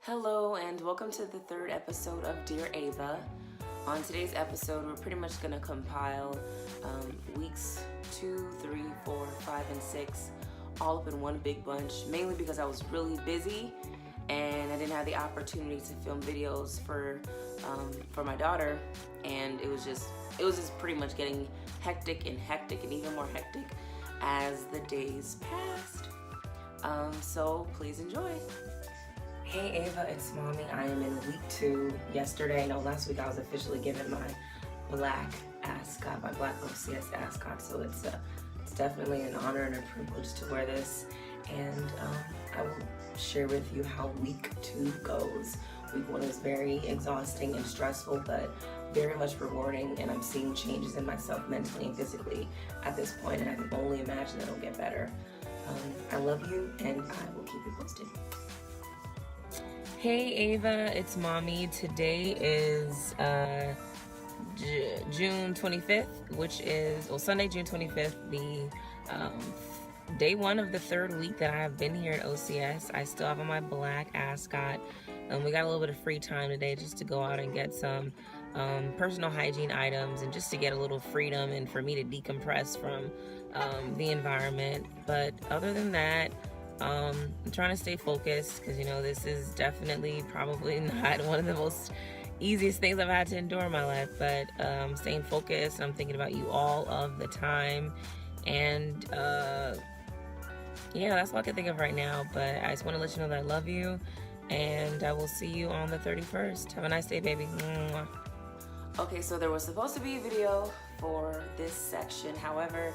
Hello and welcome to the third episode of Dear Ava. On today's episode, we're pretty much going to compile weeks 2, 3, 4, 5, and 6 all up in one big bunch, mainly because I was really busy and I didn't have the opportunity to film videos for my daughter, and it was just pretty much getting hectic and even more hectic as the days passed. So please enjoy. Hey Ava, it's Mommy. I am in week 2. Last week I was officially given my black ascot, my black OCS ascot. So it's definitely an honor and a privilege to wear this. And I will share with you how week 2 goes. Week 1 was very exhausting and stressful, but very much rewarding. And I'm seeing changes in myself mentally and physically at this point, and I can only imagine that it'll get better. I love you, and I will keep you posted. Hey Ava, it's Mommy. Today is June 25th, which is, Sunday, June 25th, the day 1 of the 3rd week that I have been here at OCS. I still have on my black ascot. We got a little bit of free time today just to go out and get some personal hygiene items and just to get a little freedom and for me to decompress from the environment. But other than that, I'm trying to stay focused because, this is definitely probably not one of the most easiest things I've had to endure in my life, but I'm staying focused. I'm thinking about you all of the time, and that's all I can think of right now. But I just want to let you know that I love you, and I will see you on the 31st. Have a nice day, baby. Mwah. Okay, so there was supposed to be a video for this section. However,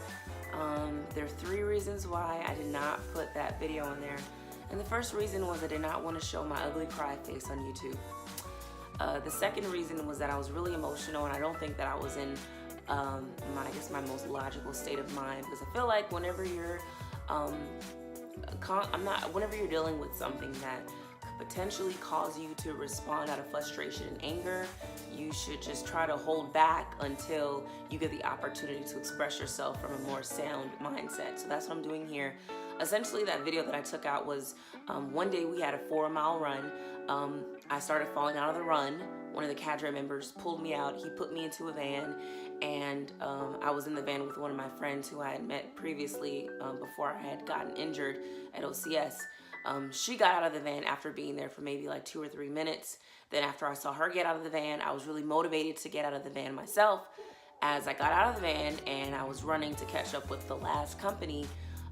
there are 3 reasons why I did not put that video in there. And the first reason was I did not want to show my ugly cry face on YouTube. The second reason was that I was really emotional, and I don't think that I was in my most logical state of mind, because I feel like whenever you're whenever you're dealing with something that could potentially cause you to respond out of frustration and anger, you should just try to hold back until you get the opportunity to express yourself from a more sound mindset. So that's what I'm doing here. Essentially, that video that I took out was one day we had a 4-mile run. I started falling out of the run. One of the cadre members pulled me out. He put me into a van, and I was in the van with one of my friends who I had met previously before I had gotten injured at OCS. She got out of the van after being there for maybe like 2 or 3 minutes. Then after I saw her get out of the van, I was really motivated to get out of the van myself. As I got out of the van and I was running to catch up with the last company,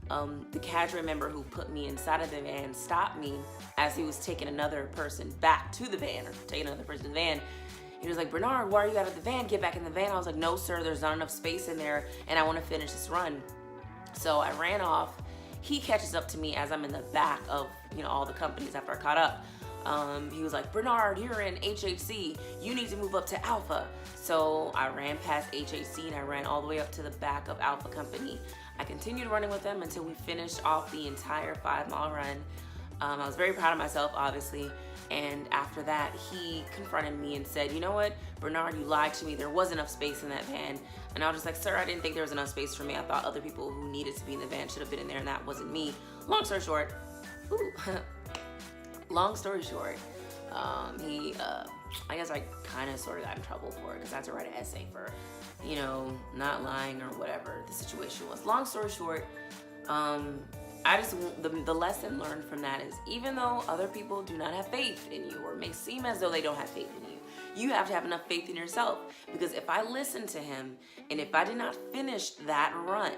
the cadre member who put me inside of the van stopped me as he was taking another person back to the van, or taking another person to the van. He was like, "Bernard, why are you out of the van? Get back in the van." I was like, "No, sir, there's not enough space in there, and I want to finish this run." So I ran off. He catches up to me as I'm in the back of, all the companies after I caught up. He was like, "Bernard, you're in HHC. You need to move up to Alpha." So I ran past HHC and I ran all the way up to the back of Alpha Company. I continued running with them until we finished off the entire 5-mile run. I was very proud of myself, obviously. And after that, he confronted me and said, "You know what, Bernard, you lied to me. There was enough space in that van." And I was just like, "Sir, I didn't think there was enough space for me. I thought other people who needed to be in the van should have been in there, and that wasn't me." Long story short, I guess I kind of sort of got in trouble for it because I had to write an essay for, not lying or whatever the situation was. Long story short, the lesson learned from that is, even though other people do not have faith in you or may seem as though they don't have faith in you, you have to have enough faith in yourself. Because if I listened to him and if I did not finish that run,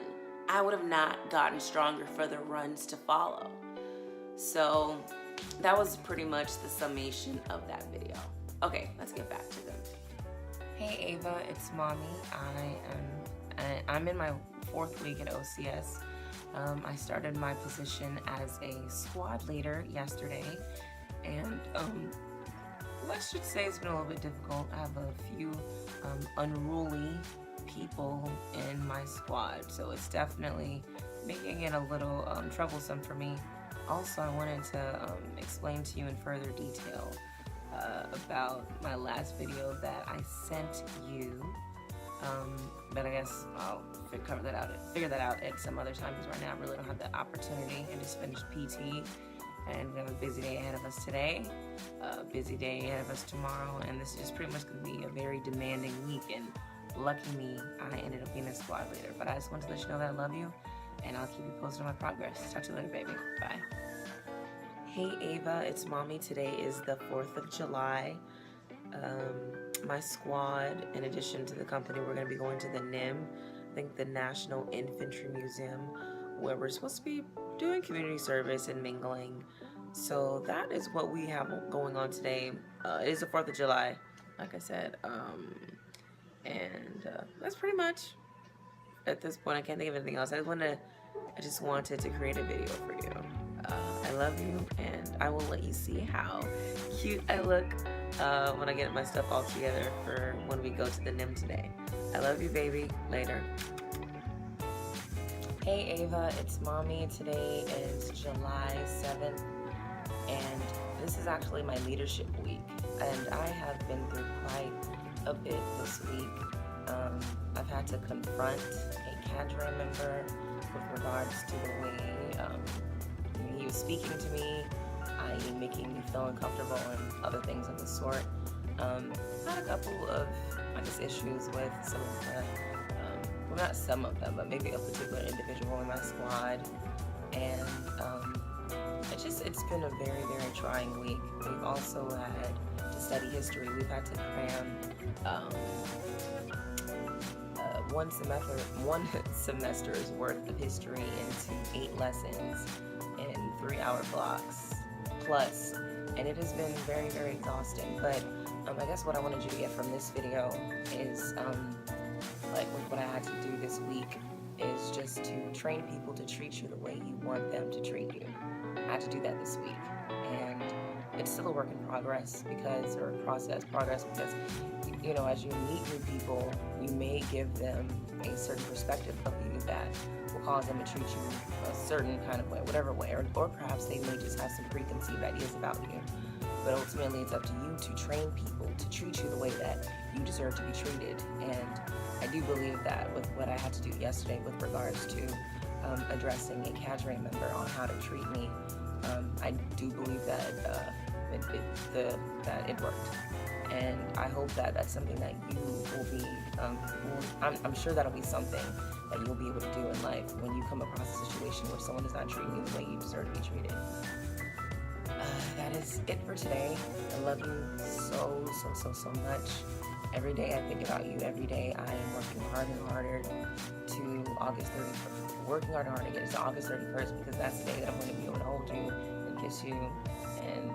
I would have not gotten stronger for the runs to follow. So that was pretty much the summation of that video. Okay, let's get back to them. Hey Ava, it's Mommy. I'm in my 4th week at OCS. I started my position as a squad leader yesterday, and let's just say it's been a little bit difficult. I have a few unruly people in my squad, so it's definitely making it a little troublesome for me. Also, I wanted to explain to you in further detail about my last video that I sent you, but I guess I'll figure that out at some other time, because right now I really don't have the opportunity. I just finished PT and we have a busy day ahead of us today, a busy day ahead of us tomorrow, and this is just pretty much going to be a very demanding week. And lucky me, I ended up being a squad leader. But I just wanted to let you know that I love you, and I'll keep you posted on my progress. Talk to you later, baby. Bye. Hey Ava, it's mommy. Today is the 4th of July. My squad, in addition to the company, we're going to be going to the NIM, I think the National Infantry Museum, where we're supposed to be doing community service and mingling. So that is what we have going on today. It is the 4th of July, like I said, and that's pretty much at this point. I can't think of anything else. I just wanted to create a video for you. I love you, and I will let you see how cute I look when I get my stuff all together for when we go to the NIM today. I love you, baby. Later. Hey Ava, it's mommy. Today is July 7th, and this is actually my leadership week, and I have been through quite a bit this week. I've had to confront a cadre member with regards to the way he was speaking to me, i.e. making me feel uncomfortable and other things of the sort. I had a couple of, I guess, issues with some of the, well, not some of them, but maybe a particular individual in my squad. And it's been a very, very trying week. We've also had to study history. We've had to cram one semester's worth of history into 8 lessons in 3-hour blocks plus, and it has been very, very exhausting. But I guess what I wanted you to get from this video is like with what I had to do this week is just to train people to treat you the way you want them to treat you. I had to do that this week, and it's still a work in progress because you know, as you meet new people, you may give them a certain perspective of you that will cause them to treat you a certain kind of way, whatever way, or perhaps they may just have some preconceived ideas about you. But ultimately, it's up to you to train people to treat you the way that you deserve to be treated. And I do believe that with what I had to do yesterday with regards to addressing a cadre member on how to treat me, I do believe that that it worked. And I hope that that's something that you will be, I'm sure that'll be something that you'll be able to do in life when you come across a situation where someone is not treating you the way you deserve to be treated. That is it for today. I love you so much. Every day I think about you. Every day I am working harder and harder to August 31st. Working harder and harder to get it to August 31st because that's the day that I'm going to be able to hold you and kiss you and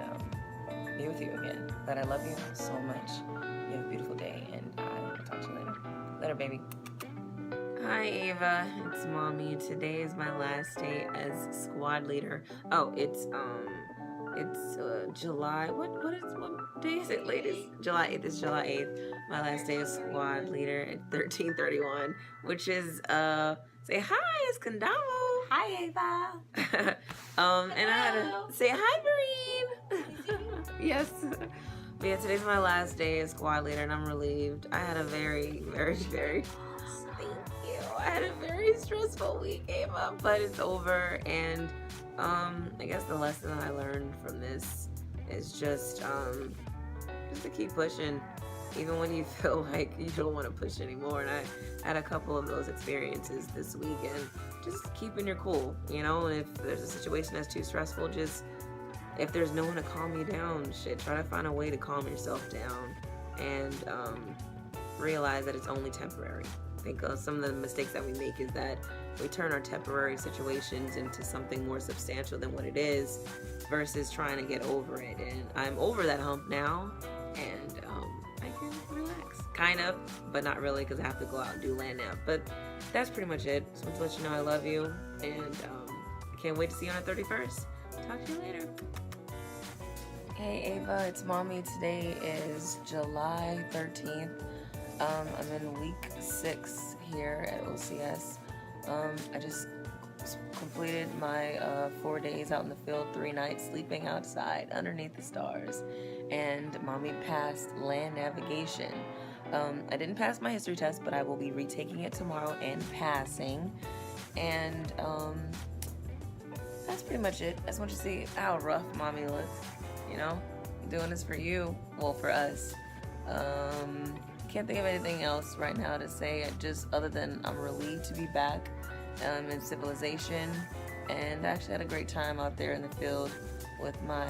be with you again. But I love you so much. You have a beautiful day, and I will talk to you later. Later, baby. Hi, Ava. It's mommy. Today is my last day as squad leader. Oh, it's July. What day is it? Latest July 8th. It's July 8th. My last day as squad leader at 1331, which is say hi. It's Kandamo. Hi, Ava. And I had to say hi, Marine. Yes. But yeah, today's my last day as squad leader, and I'm relieved. I had a very, very, very, thank you. I had a very stressful week, Ava, but it's over. And I guess the lesson I learned from this is just to keep pushing, even when you feel like you don't want to push anymore. And I had a couple of those experiences this week, and just keeping your cool, you know. And if there's a situation that's too stressful, just if there's no one to calm you down, try to find a way to calm yourself down and realize that it's only temporary. I think some of the mistakes that we make is that we turn our temporary situations into something more substantial than what it is versus trying to get over it. And I'm over that hump now, and I can relax. Kind of, but not really, because I have to go out and do land nav. But that's pretty much it. Just want to let you know I love you, and I can't wait to see you on the 31st. Talk to you later. Hey Ava, it's mommy. Today is July 13th. I'm in week 6 here at OCS. I just completed my 4 days out in the field, 3 nights sleeping outside underneath the stars, and mommy passed land navigation. I didn't pass my history test, but I will be retaking it tomorrow and passing. And that's pretty much it. I just want you to see how rough mommy looks. You know, I'm doing this for you. Well, for us. Can't think of anything else right now to say, just other than I'm relieved to be back in civilization, and I actually had a great time out there in the field with my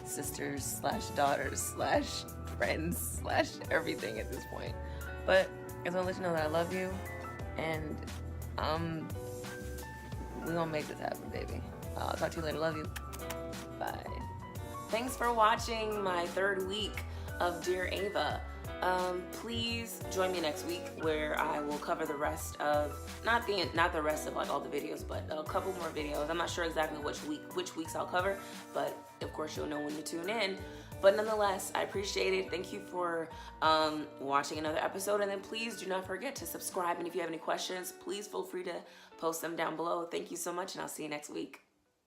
sisters / daughters / friends / everything at this point. But I just want to let you know that I love you, and we're gonna make this happen, baby. I'll talk to you later. Love you. Bye. Thanks for watching my 3rd week of Dear Ava. Please join me next week where I will cover the rest of not the rest of like all the videos, but a couple more videos. I'm not sure exactly which weeks I'll cover, but of course you'll know when you tune in. But nonetheless, I appreciate it. Thank you for watching another episode, and then please do not forget to subscribe, and if you have any questions, please feel free to post them down below. Thank you so much, and I'll see you next week.